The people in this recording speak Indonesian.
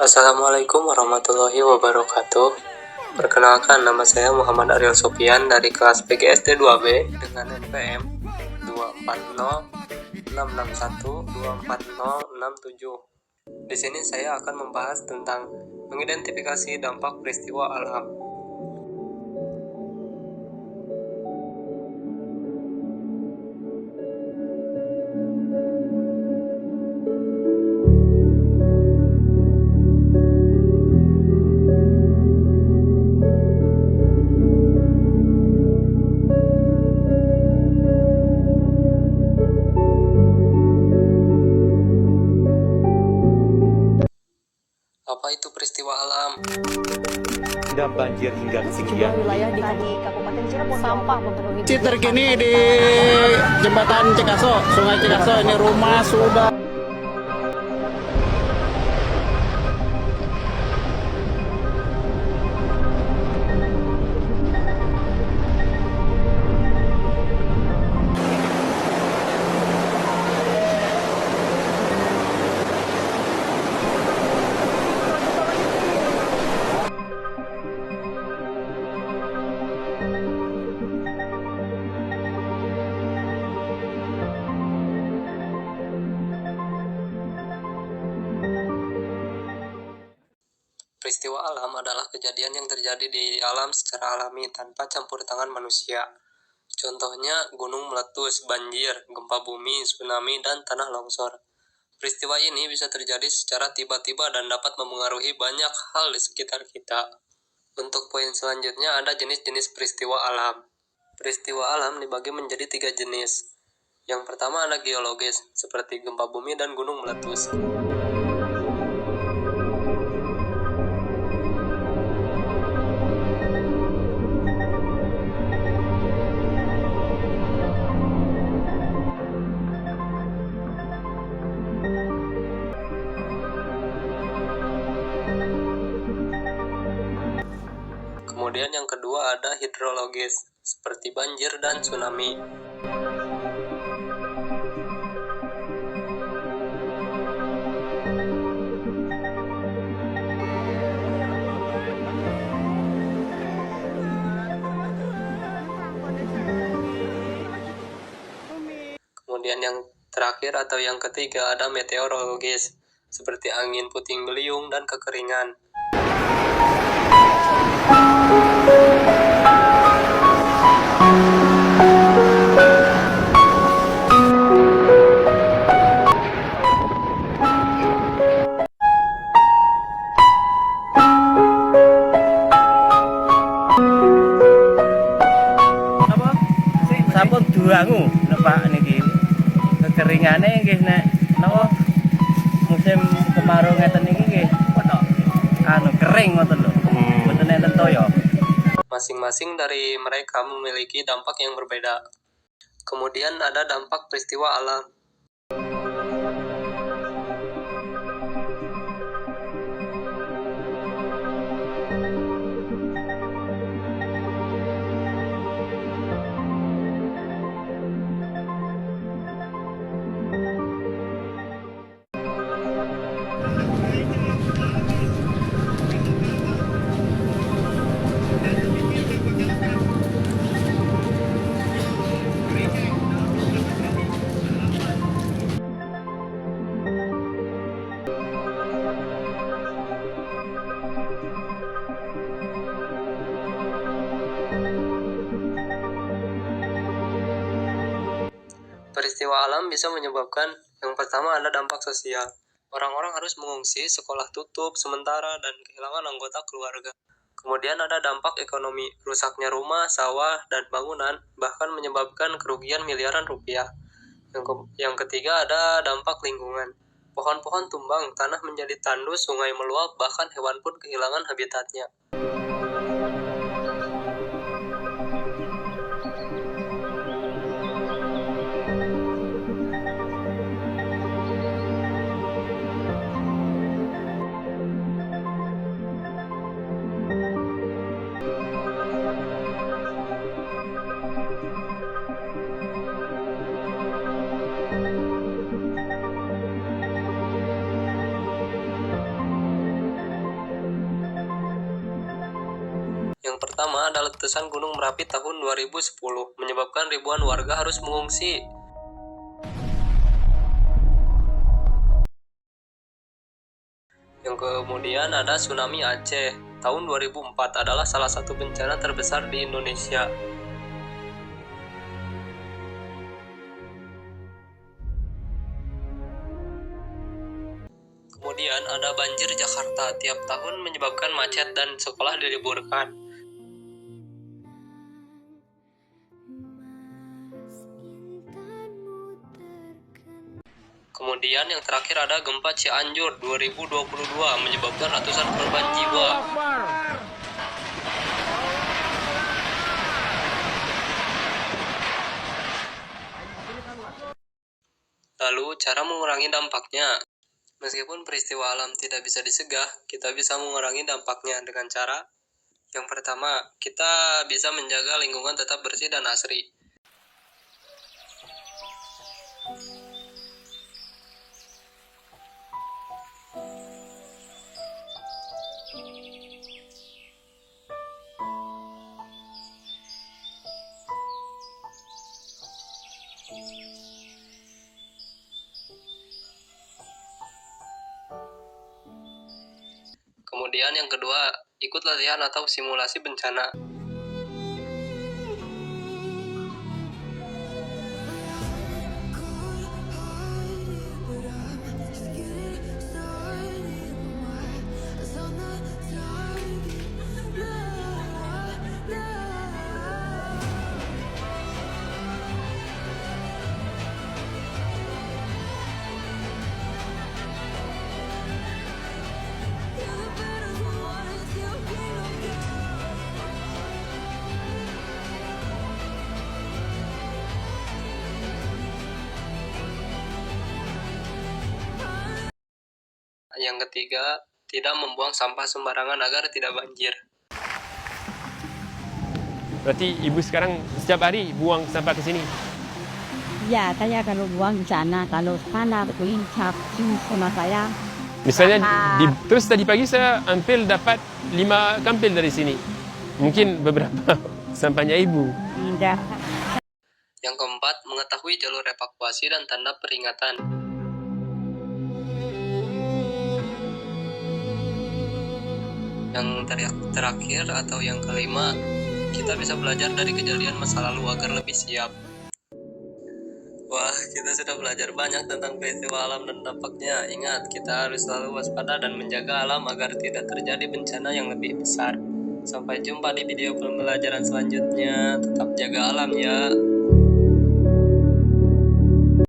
Assalamualaikum warahmatullahi wabarakatuh. Perkenalkan, nama saya Muhammad Ariel Sofian dari kelas PGSD 2B dengan NPM 240661240667. Di sini saya akan membahas tentang mengidentifikasi dampak peristiwa alam. Apa itu peristiwa alam? Dan banjir hingga ketinggian. Wilayah di Kabupaten Cirebon sampah memenuhi. Terkini di jembatan Cikaso, Sungai Cikaso, ini rumah sudah. Peristiwa alam adalah kejadian yang terjadi di alam secara alami tanpa campur tangan manusia. Contohnya gunung meletus, banjir, gempa bumi, tsunami, dan tanah longsor. Peristiwa ini bisa terjadi secara tiba-tiba dan dapat memengaruhi banyak hal di sekitar kita. Untuk poin selanjutnya ada jenis-jenis peristiwa alam. Peristiwa alam dibagi menjadi 3 jenis. Yang pertama ada geologis, seperti gempa bumi dan gunung meletus. Kemudian yang kedua ada hidrologis, seperti banjir dan tsunami. Kemudian yang terakhir atau yang ketiga ada meteorologis, seperti angin puting beliung dan kekeringan. Sampun duangu Pak niki. Kekeringane nggih nek napa musim kemarau ngeten iki nggih kering ngoten lho. Mboten enten toya. Masing-masing dari mereka memiliki dampak yang berbeda. Kemudian ada dampak peristiwa alam. Peristiwa alam bisa menyebabkan yang pertama ada dampak sosial. Orang-orang harus mengungsi, sekolah tutup sementara, dan kehilangan anggota keluarga. Kemudian ada dampak ekonomi, rusaknya rumah, sawah, dan bangunan, bahkan menyebabkan kerugian miliaran rupiah. Yang ketiga ada dampak lingkungan. Pohon-pohon tumbang, tanah menjadi tandus, sungai meluap, bahkan hewan pun kehilangan habitatnya. Yang pertama ada letusan Gunung Merapi tahun 2010, menyebabkan ribuan warga harus mengungsi. Yang kemudian ada tsunami Aceh, tahun 2004 adalah salah satu bencana terbesar di Indonesia. Kemudian ada banjir Jakarta, tiap tahun menyebabkan macet dan sekolah diliburkan. Kemudian yang terakhir ada gempa Cianjur 2022 menyebabkan ratusan korban jiwa. Lalu cara mengurangi dampaknya. Meskipun peristiwa alam tidak bisa disegah, kita bisa mengurangi dampaknya dengan cara yang pertama, kita bisa menjaga lingkungan tetap bersih dan asri. Kemudian yang kedua, ikut latihan atau simulasi bencana. Yang ketiga, tidak membuang sampah sembarangan agar tidak banjir. Berarti ibu sekarang setiap hari buang sampah ke sini? Ya, saya kalau buang di sana, kalau sana tuh cap sama saya. Misalnya, Sama. terus tadi pagi saya ambil dapat 5 kampil dari sini. Mungkin beberapa sampahnya ibu. Tidak. Yang keempat, mengetahui jalur evakuasi dan tanda peringatan. Yang terakhir atau yang kelima, kita bisa belajar dari kejadian masa lalu agar lebih siap. Wah, kita sudah belajar banyak tentang peristiwa alam dan dampaknya. Ingat, kita harus selalu waspada dan menjaga alam agar tidak terjadi bencana yang lebih besar. Sampai jumpa di video pembelajaran selanjutnya. Tetap jaga alam ya.